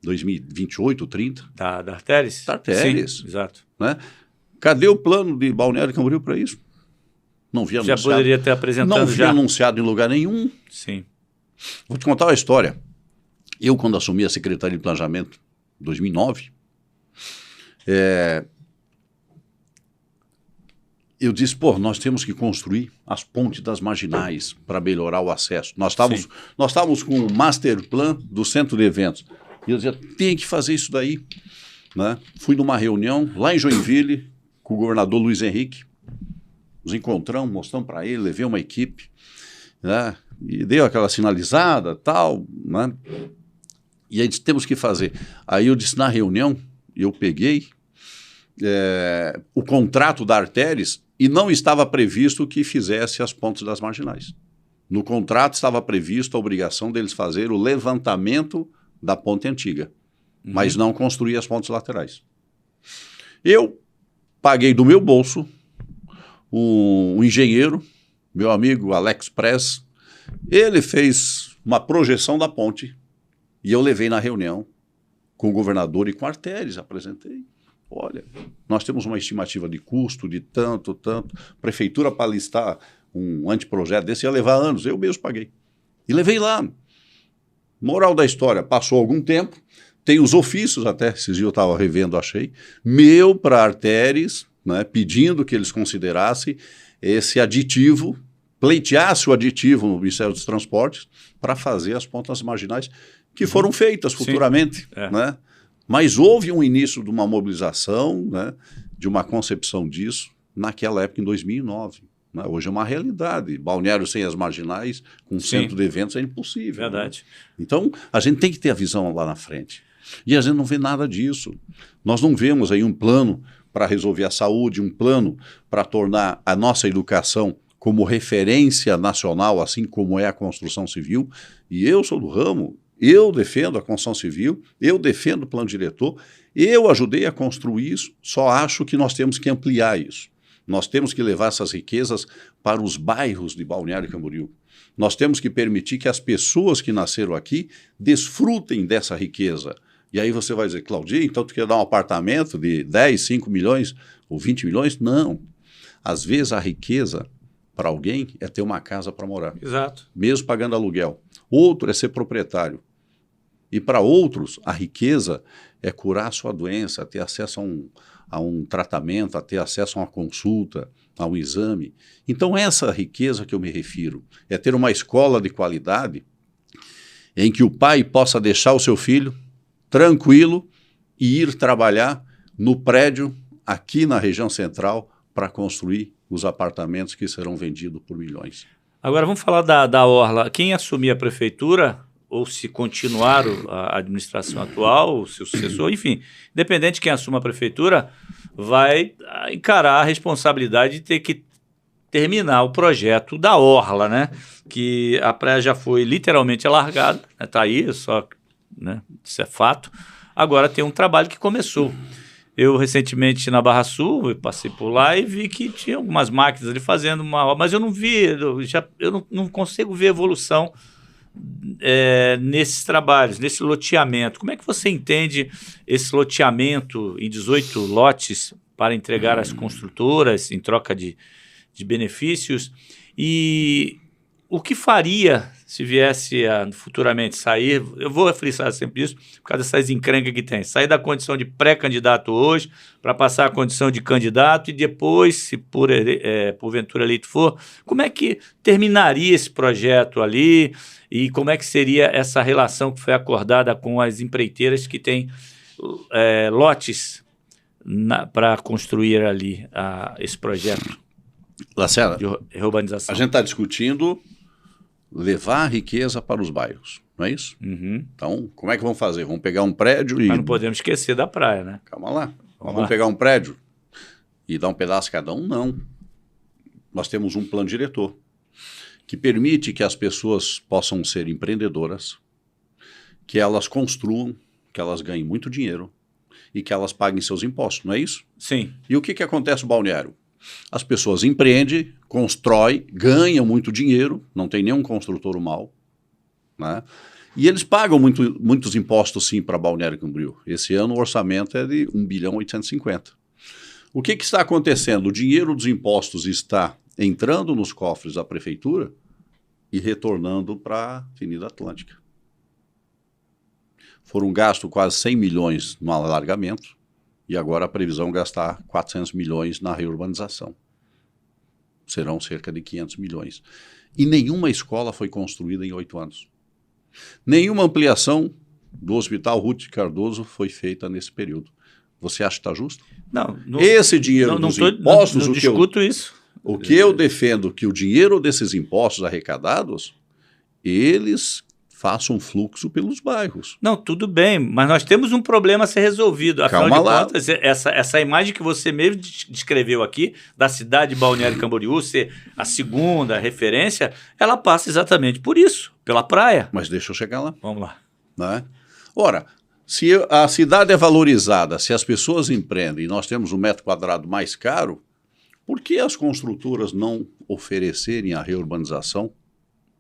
2028, 30. Da artérias? Da artérias. Sim, exato. Né? Cadê o plano de Balneário Camboriú para isso? Não vi anunciado. Já poderia ter apresentado. Não vi anunciado em lugar nenhum. Sim. Vou te contar uma história. Eu, quando assumi a Secretaria de Planejamento, em 2009, eu disse, nós temos que construir as pontes das marginais para melhorar o acesso. Nós estávamos com o master plan do centro de eventos. E eu dizia, tem que fazer isso daí. Né? Fui numa reunião lá em Joinville com o governador Luiz Henrique. Nos encontramos, mostramos para ele, levei uma equipe, né? E deu aquela sinalizada, tal, né? E aí disse, temos que fazer. Aí eu disse, na reunião, eu peguei o contrato da Artérias e não estava previsto que fizesse as pontes das marginais. No contrato estava previsto a obrigação deles fazer o levantamento da ponte antiga, mas não construir as pontes laterais. Eu paguei do meu bolso um engenheiro, meu amigo Alex Press, ele fez uma projeção da ponte e eu levei na reunião com o governador e com a Artérias, apresentei. Olha, nós temos uma estimativa de custo de tanto. Prefeitura para listar um anteprojeto desse ia levar anos, eu mesmo paguei. E levei lá. Moral da história, passou algum tempo, tem os ofícios até, esses dias eu estava revendo, achei, meu para Artérias, né, pedindo que eles considerassem esse aditivo, pleiteasse o aditivo no Ministério dos Transportes para fazer as pontas marginais que foram feitas futuramente. Né? Mas houve um início de uma mobilização, né, de uma concepção disso naquela época, em 2009. Né? Hoje é uma realidade. Balneário sem as marginais, com centro de eventos, é impossível. Verdade. Né? Então, a gente tem que ter a visão lá na frente. E a gente não vê nada disso. Nós não vemos aí um plano para resolver a saúde, um plano para tornar a nossa educação como referência nacional, assim como é a construção civil. E eu sou do ramo, eu defendo a construção civil, eu defendo o plano diretor, eu ajudei a construir isso, só acho que nós temos que ampliar isso. Nós temos que levar essas riquezas para os bairros de Balneário Camboriú. Nós temos que permitir que as pessoas que nasceram aqui desfrutem dessa riqueza. E aí você vai dizer, Claudinho, então tu quer dar um apartamento de 10, 5 milhões ou 20 milhões? Não. Às vezes a riqueza para alguém é ter uma casa para morar. Exato. Mesmo pagando aluguel. Outro é ser proprietário. E para outros, a riqueza é curar a sua doença, ter acesso a um tratamento, a ter acesso a uma consulta, a um exame. Então essa riqueza que eu me refiro é ter uma escola de qualidade em que o pai possa deixar o seu filho tranquilo e ir trabalhar no prédio aqui na região central para construir os apartamentos que serão vendidos por milhões. Agora vamos falar da Orla. Quem assumir a prefeitura, ou se continuar a administração atual, o seu sucessor, enfim, independente de quem assuma a prefeitura, vai encarar a responsabilidade de ter terminar o projeto da orla, né? Que a praia já foi literalmente alargada, né? Tá aí, só, né? Isso é fato. Agora tem um trabalho que começou. Eu, recentemente, na Barra Sul, eu passei por lá e vi que tinha algumas máquinas ali fazendo uma obra, mas eu não vi, eu não consigo ver evolução nesses trabalhos, nesse loteamento. Como é que você entende esse loteamento em 18 lotes para entregar às construtoras em troca de benefícios? E o que faria se viesse a futuramente sair, eu vou frisar sempre isso, por causa dessas encrencas que tem, sair da condição de pré-candidato hoje para passar a condição de candidato e depois, se porventura eleito for, como é que terminaria esse projeto ali e como é que seria essa relação que foi acordada com as empreiteiras que têm lotes para construir ali esse projeto Lacerda, de reurbanização? a gente está discutindo levar a riqueza para os bairros, não é isso? Uhum. Então, como é que vamos fazer? Vamos pegar um prédio e... Mas não podemos esquecer da praia, né? Calma lá. Vamos pegar um prédio e dar um pedaço a cada um? Não. Nós temos um plano diretor que permite que as pessoas possam ser empreendedoras, que elas construam, que elas ganhem muito dinheiro e que elas paguem seus impostos, não é isso? Sim. E o que acontece no balneário? As pessoas empreendem, constroem, ganham muito dinheiro, não tem nenhum construtor mal, né? E eles pagam muitos impostos sim para Balneário Camboriú. Esse ano o orçamento é de 1.850 bilhão. O que está acontecendo? O dinheiro dos impostos está entrando nos cofres da prefeitura e retornando para a Avenida Atlântica. Foram gastos quase 100 milhões no alargamento. E agora a previsão é gastar 400 milhões na reurbanização. Serão cerca de 500 milhões. E nenhuma escola foi construída em 8 anos. Nenhuma ampliação do Hospital Ruth Cardoso foi feita nesse período. Você acha que está justo? Não. Esse dinheiro dos impostos... Não discuto isso. O que eu defendo que o dinheiro desses impostos arrecadados, eles façam fluxo pelos bairros. Não, tudo bem, mas nós temos um problema a ser resolvido. Afinal Calma de lá. contas, essa imagem que você mesmo descreveu aqui, da cidade de Balneário Camboriú ser a segunda referência, ela passa exatamente por isso, pela praia. Mas deixa eu chegar lá. Vamos lá. Né? Ora, se a cidade é valorizada, se as pessoas empreendem e nós temos um metro quadrado mais caro, por que as construtoras não oferecerem a reurbanização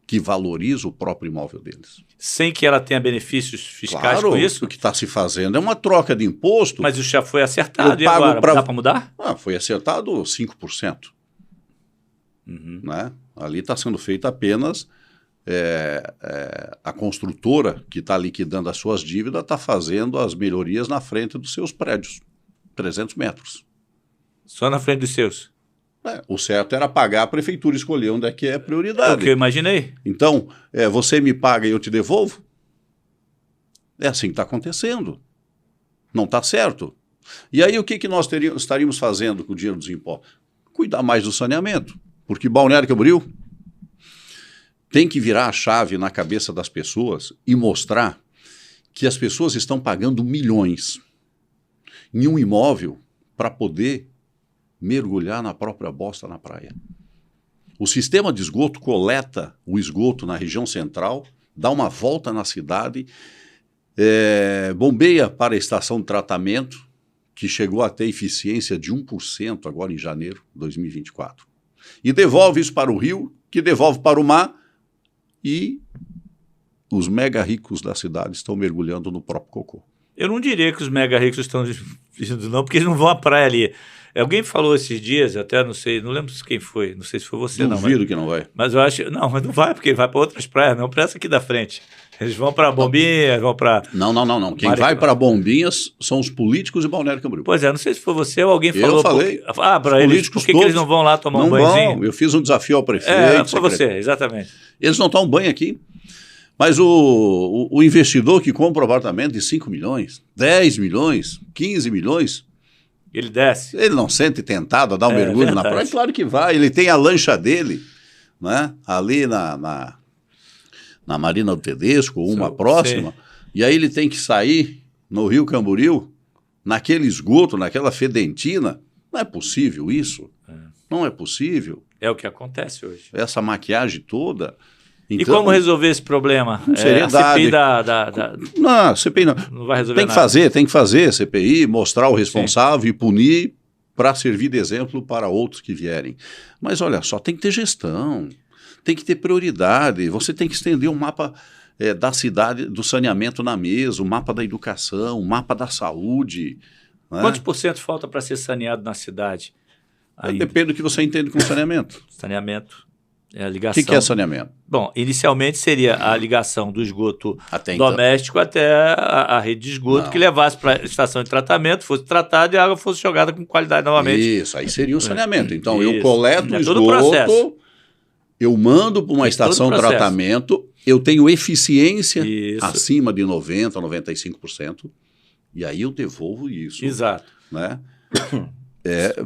que valoriza o próprio imóvel deles? Sem que ela tenha benefícios fiscais Claro, com isso? o que está se fazendo é uma troca de imposto. Mas isso já foi acertado, e agora? Dá para mudar? Foi acertado 5%. Uhum. Né? Ali está sendo feito apenas... a construtora que está liquidando as suas dívidas está fazendo as melhorias na frente dos seus prédios. 300 metros. Só na frente dos seus? O certo era pagar, a prefeitura escolher onde é que é prioridade. É o que eu imaginei. Então, você me paga e eu te devolvo? É assim que está acontecendo. Não está certo. E aí o que nós estaríamos fazendo com o dinheiro dos impostos? Cuidar mais do saneamento. Porque Balneário Camboriú tem que virar a chave na cabeça das pessoas e mostrar que as pessoas estão pagando milhões em um imóvel para poder mergulhar na própria bosta na praia. O sistema de esgoto coleta o esgoto na região central, dá uma volta na cidade, bombeia para a estação de tratamento, que chegou a ter eficiência de 1% agora em janeiro de 2024. E devolve isso para o rio, que devolve para o mar, e os mega ricos da cidade estão mergulhando no próprio cocô. Eu não diria que os mega ricos estão indo não, porque eles não vão à praia ali. Alguém falou esses dias, até não sei, não lembro quem foi, não sei se foi você não. Duvido que não vai. Mas eu acho, não, mas não vai, porque vai para outras praias, não para essa aqui da frente. Eles vão para Bombinhas, vão para... Não. Quem vai para Bombinhas são os políticos de Balneário Camboriú. Pois é, não sei se foi você ou alguém falou. Eu falei. Para eles, por que eles não vão lá tomar um banhozinho? Não vão, eu fiz um desafio ao prefeito. Foi você, exatamente. Eles não tomam banho aqui. Mas o investidor que compra um apartamento de 5 milhões, 10 milhões, 15 milhões... Ele desce. Ele não sente tentado a dar um mergulho na praia? Claro que vai. Ele tem a lancha dele, né? Ali na Marina do Tedesco, uma próxima. Sim. E aí ele tem que sair no Rio Camboriú, naquele esgoto, naquela fedentina. Não é possível isso. Não é possível. É o que acontece hoje. Essa maquiagem toda... Então, e como resolver esse problema? Seriedade. A CPI Não, a CPI não vai resolver nada. Tem que fazer CPI, mostrar o responsável e punir para servir de exemplo para outros que vierem. Mas olha só, tem que ter gestão, tem que ter prioridade, você tem que estender o mapa da cidade, do saneamento na mesa, o mapa da educação, o mapa da saúde. Né? Quantos % falta para ser saneado na cidade? Depende do que você entende com saneamento. Saneamento. É a ligação. O que é saneamento? Bom, inicialmente seria a ligação do esgoto doméstico até a rede de esgoto, que levasse para a estação de tratamento, fosse tratada e a água fosse jogada com qualidade novamente. Isso, aí seria o saneamento. Então, eu coleto o esgoto, eu mando para uma estação de tratamento, eu tenho eficiência acima de 90%, 95%, e aí eu devolvo isso. Exato. Né?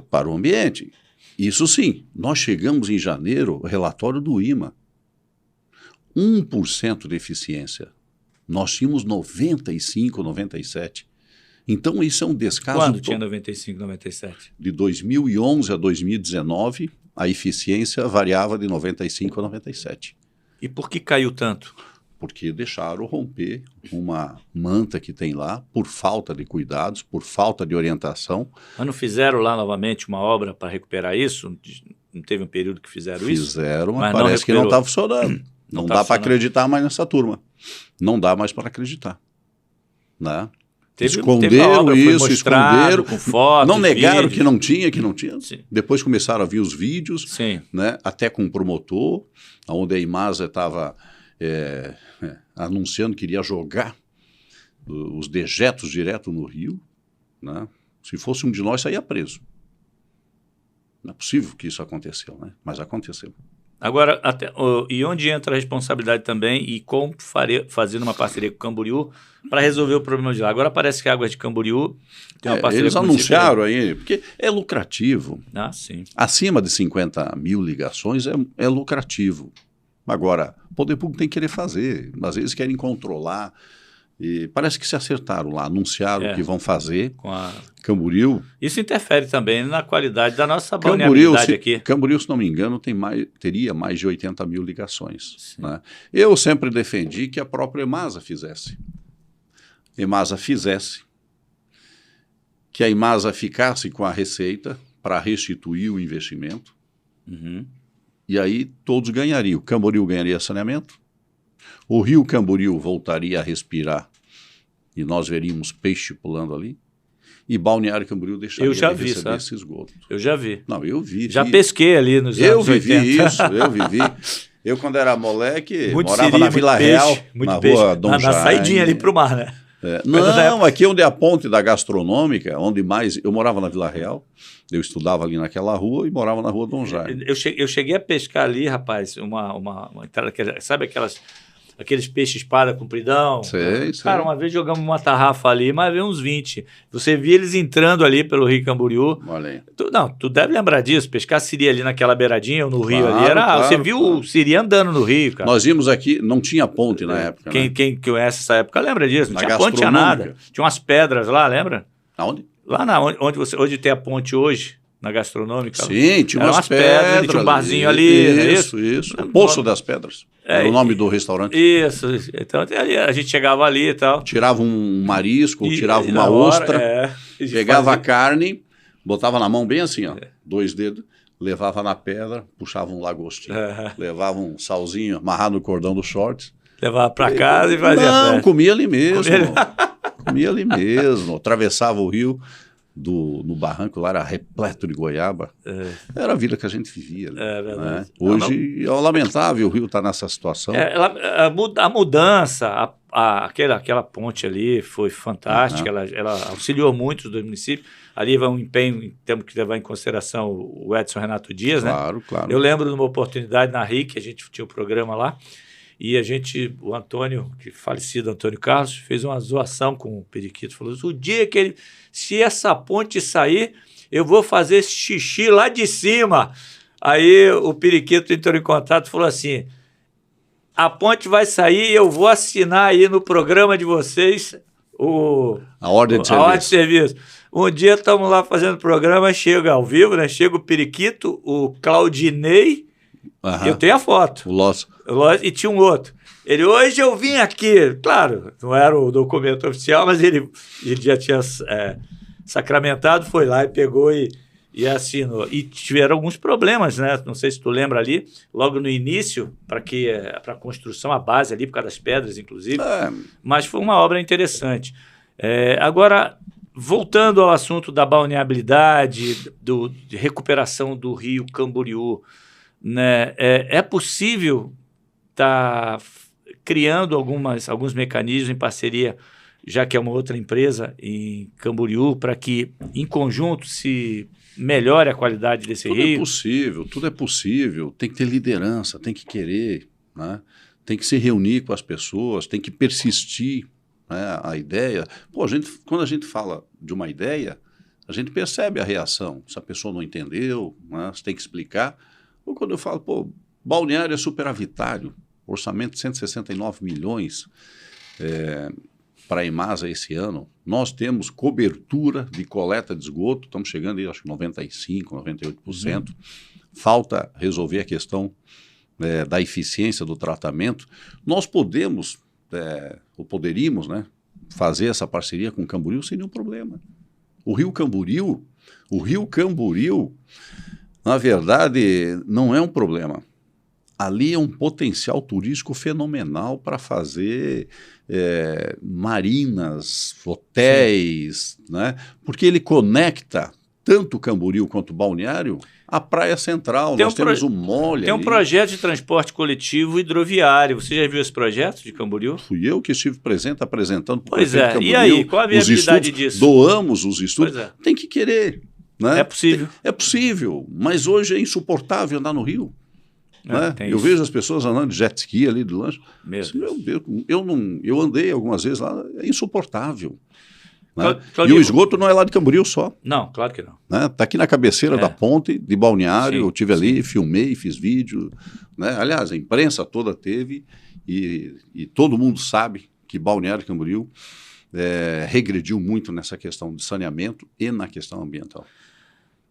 Para o ambiente. Isso sim, nós chegamos em janeiro, relatório do IMA, 1% de eficiência. Nós tínhamos 95, 97. Então isso é um descaso... Quando tinha 95, 97? De 2011 a 2019, a eficiência variava de 95 a 97. E por que caiu tanto? Porque deixaram romper uma manta que tem lá, por falta de cuidados, por falta de orientação. Mas não fizeram lá novamente uma obra para recuperar isso? Não teve um período que fizeram isso? Fizeram, mas parece que não está funcionando. Não dá para acreditar mais nessa turma. Não dá mais para acreditar. Né? Esconderam isso, esconderam. Com fotos, não negaram vídeos. que não tinha. Sim. Depois começaram a vir os vídeos, né? Até com o promotor, onde a Imasa estava... anunciando que iria jogar os dejetos direto no rio, né? Se fosse um de nós, saía preso. Não é possível que isso aconteceu, né? Mas aconteceu. Agora, e onde entra a responsabilidade também e como fazendo uma parceria com o Camboriú para resolver o problema de lá? Agora parece que a Águas de Camboriú tem uma parceria eles com o anunciaram aí, porque é lucrativo. Ah, sim. Acima de 50 mil ligações é lucrativo. Agora, o poder público tem que querer fazer, às vezes querem controlar, e parece que se acertaram lá, anunciaram o que vão fazer, com a Camboriú. Isso interfere também na qualidade da nossa balneabilidade aqui. Camboriú, se não me engano, teria mais de 80 mil ligações. Né? Eu sempre defendi que a própria Imasa fizesse. Que a Imasa ficasse com a receita para restituir o investimento. Uhum. E aí todos ganhariam. Camboriú ganharia saneamento, o rio Camboriú voltaria a respirar e nós veríamos peixe pulando ali, e Balneário Camboriú deixaria de receber esse esgoto. Eu já vi. Não, eu vi. Já pesquei ali nos anos 80. Eu vivi. Eu, quando era moleque, morava na Vila Real, na rua Dom Jaime. Na saidinha ali para o mar, né? Não, aqui onde é a ponte da Gastronômica, eu morava na Vila Real, eu estudava ali naquela rua e morava na rua Dom Jaime. Eu cheguei a pescar ali, rapaz, sabe aqueles peixes-espada compridão? Sei. Cara, uma vez jogamos uma tarrafa ali, mas veio uns 20. Você via eles entrando ali pelo Rio Camboriú. Olha aí. Tu deve lembrar disso, pescar siri ali naquela beiradinha ou no rio ali. Você viu o siri andando no rio, cara. Nós vimos aqui, não tinha ponte na época. Quem conhece essa época lembra disso. Não tinha ponte, tinha nada. Tinha umas pedras lá, lembra? Aonde? Lá onde tem a ponte hoje. Na Gastronômica? Sim, tinha umas pedras. Tinha um barzinho ali. Isso. Poço das Pedras. Era o nome do restaurante. Isso. Então a gente chegava ali e tal. Tirava um marisco, tirava uma ostra, pegava a carne, botava na mão bem assim, ó, 2 dedos, levava na pedra, puxava um lagostinho, levava um salzinho amarrado no cordão do shorts. Levava para casa e fazia festa. Não, comia ali mesmo. Comia ali mesmo. Atravessava o rio. No barranco lá era repleto de goiaba. Era a vida que a gente vivia. É verdade. Né? Hoje é lamentável o rio estar nessa situação. A mudança, aquela ponte ali foi fantástica, ela auxiliou muito do município. Ali vai um empenho, temos que levar em consideração o Edson Renato Dias. Claro. Eu lembro de uma oportunidade na RIC, a gente tinha um programa lá, e o Antônio, que falecido Antônio Carlos, fez uma zoação com o Periquito. Falou: o dia que se essa ponte sair, eu vou fazer xixi lá de cima. Aí o Periquito entrou em contato e falou assim: a ponte vai sair e eu vou assinar aí no programa de vocês a ordem de serviço. Um dia estamos lá fazendo programa, chega ao vivo, né? Chega o Periquito, o Claudinei, eu tenho a foto. O Loss. E tinha um outro. Ele, hoje eu vim aqui. Claro, não era o documento oficial, mas ele já tinha sacramentado, foi lá e pegou e assinou. E tiveram alguns problemas, né? Não sei se tu lembra ali, logo no início, para a construção, a base ali, por causa das pedras, inclusive. Mas foi uma obra interessante. Agora, voltando ao assunto da balneabilidade, de recuperação do rio Camboriú, né? É possível estar criando alguns mecanismos em parceria, já que é uma outra empresa em Camboriú, para que, em conjunto, se melhore a qualidade desse rio? Tudo é possível. Tem que ter liderança, tem que querer, né? Tem que se reunir com as pessoas, tem que persistir, né, a ideia. Pô, quando a gente fala de uma ideia, a gente percebe a reação. Se a pessoa não entendeu, né, você tem que explicar. Ou quando eu falo, pô, balneário é superavitário, orçamento de 169 milhões para a EMASA esse ano. Nós temos cobertura de coleta de esgoto, estamos chegando aí, acho que 95%, 98%. Falta resolver a questão da eficiência do tratamento. Nós podemos, ou poderíamos, né, fazer essa parceria com o Camboriú sem nenhum problema. O Rio Camboriú, na verdade, não é um problema. Ali é um potencial turístico fenomenal para fazer marinas, hotéis, né? Porque ele conecta tanto o Camboriú quanto o balneário à praia central. Nós temos o Mole. Tem um projeto de transporte coletivo hidroviário. Você já viu esse projeto de Camboriú? Fui eu que estive presente apresentando para o prefeito de Camboriú. E aí, qual a viabilidade disso? Doamos os estudos. Tem que querer. Né? É possível. É possível, mas hoje é insuportável andar no rio. Né? Eu vejo as pessoas andando de jet ski ali do lanche. Meu Deus, eu andei algumas vezes lá, é insuportável. Né? E o esgoto não é lá de Camboriú só. Não, claro que não. Está aqui na cabeceira da ponte de Balneário. Sim, eu estive ali, filmei, fiz vídeo. Né? Aliás, a imprensa toda teve e todo mundo sabe que Balneário Camboriú regrediu muito nessa questão de saneamento e na questão ambiental.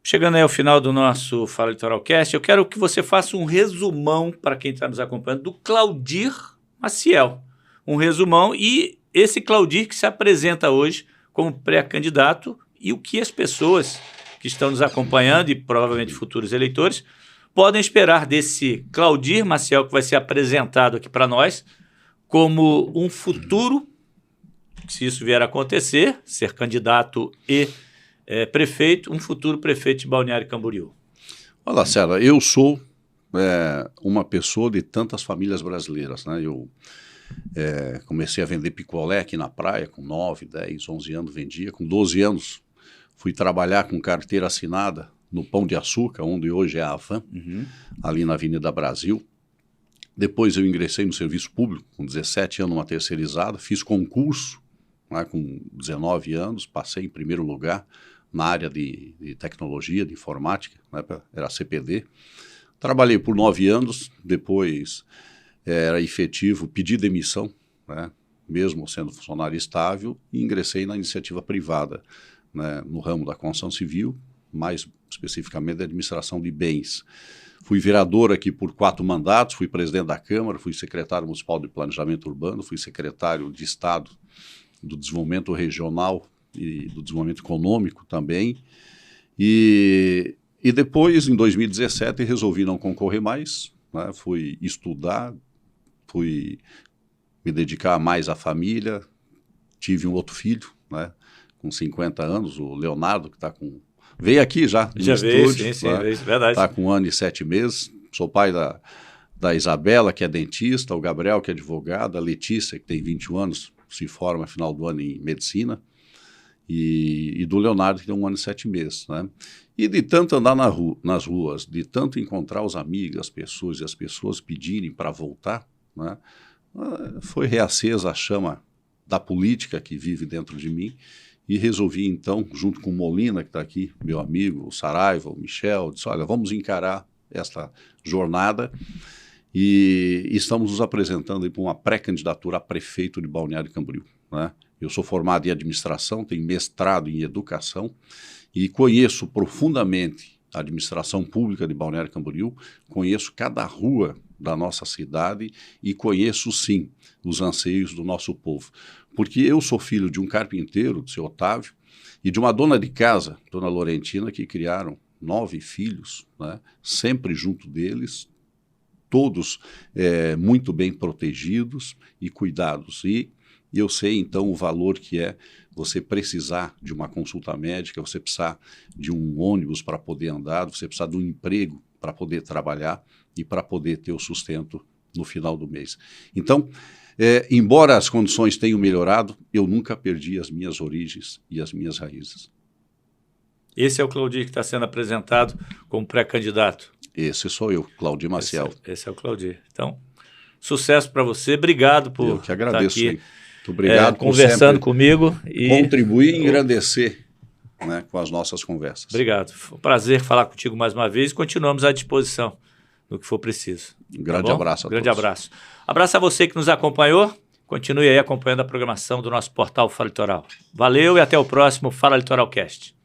Chegando aí ao final do nosso Fala Litoral Cast, eu quero que você faça um resumão para quem está nos acompanhando do Claudir Maciel. Um resumão e esse Claudir que se apresenta hoje como pré-candidato e o que as pessoas que estão nos acompanhando e provavelmente futuros eleitores podem esperar desse Claudir Maciel que vai ser apresentado aqui para nós como um futuro, se isso vier a acontecer, ser candidato e prefeito, um futuro prefeito de Balneário Camboriú. Olha, Lacerda, eu sou uma pessoa de tantas famílias brasileiras, né? Eu comecei a vender picolé aqui na praia com 9, 10, 11 anos, vendia. Com 12 anos fui trabalhar com carteira assinada no Pão de Açúcar, onde hoje é a Havan, ali na Avenida Brasil. Depois eu ingressei no serviço público, com 17 anos, uma terceirizada, fiz concurso, né, com 19 anos, passei em primeiro lugar na área de tecnologia, de informática, né, era CPD. Trabalhei por 9 anos, depois era efetivo, pedi demissão, né, mesmo sendo funcionário estável, e ingressei na iniciativa privada, né, no ramo da construção civil, mais especificamente da administração de bens. Fui vereador aqui por 4 mandatos, fui presidente da Câmara, fui secretário municipal de planejamento urbano, fui secretário de Estado do desenvolvimento regional e do desenvolvimento econômico também. E depois, em 2017, resolvi não concorrer mais, né? Fui estudar, fui me dedicar mais à família, tive um outro filho, né, com 50 anos, o Leonardo, que está com... Veio aqui já no estúdio, sim, né? Verdade. Está com 1 ano e 7 meses, sou pai da Isabela, que é dentista, o Gabriel, que é advogado, a Letícia, que tem 21 anos, se forma no final do ano em medicina, e do Leonardo, que tem 1 ano e 7 meses. Né? E de tanto andar nas ruas, de tanto encontrar os amigos, as pessoas, e as pessoas pedirem para voltar, né? Foi reacesa a chama da política que vive dentro de mim, e resolvi então, junto com o Molina, que está aqui, meu amigo, o Saraiva, o Michel, disse, olha, vamos encarar esta jornada, e estamos nos apresentando para uma pré-candidatura a prefeito de Balneário Camboriú. né? Eu sou formado em administração, tenho mestrado em educação e conheço profundamente a administração pública de Balneário Camboriú, conheço cada rua da nossa cidade e conheço, sim, os anseios do nosso povo. Porque eu sou filho de um carpinteiro, do seu Otávio, e de uma dona de casa, dona Laurentina, que criaram 9 filhos, né? Sempre junto deles, todos muito bem protegidos e cuidados. E eu sei, então, o valor que é você precisar de uma consulta médica, você precisar de um ônibus para poder andar, você precisar de um emprego para poder trabalhar e para poder ter o sustento no final do mês. Então, embora as condições tenham melhorado, eu nunca perdi as minhas origens e as minhas raízes. Esse é o Claudir que está sendo apresentado como pré-candidato. Esse sou eu, Claudir Maciel. Esse é o Claudir. Então, sucesso para você. Obrigado por eu que agradeço, estar aqui muito obrigado conversando comigo. E contribuir e engrandecer, né, com as nossas conversas. Obrigado. Foi um prazer falar contigo mais uma vez e continuamos à disposição no que for preciso. Um grande abraço a todos. Grande abraço. Abraço a você que nos acompanhou. Continue aí acompanhando a programação do nosso portal Fala Litoral. Valeu e até o próximo Fala Litoral Cast.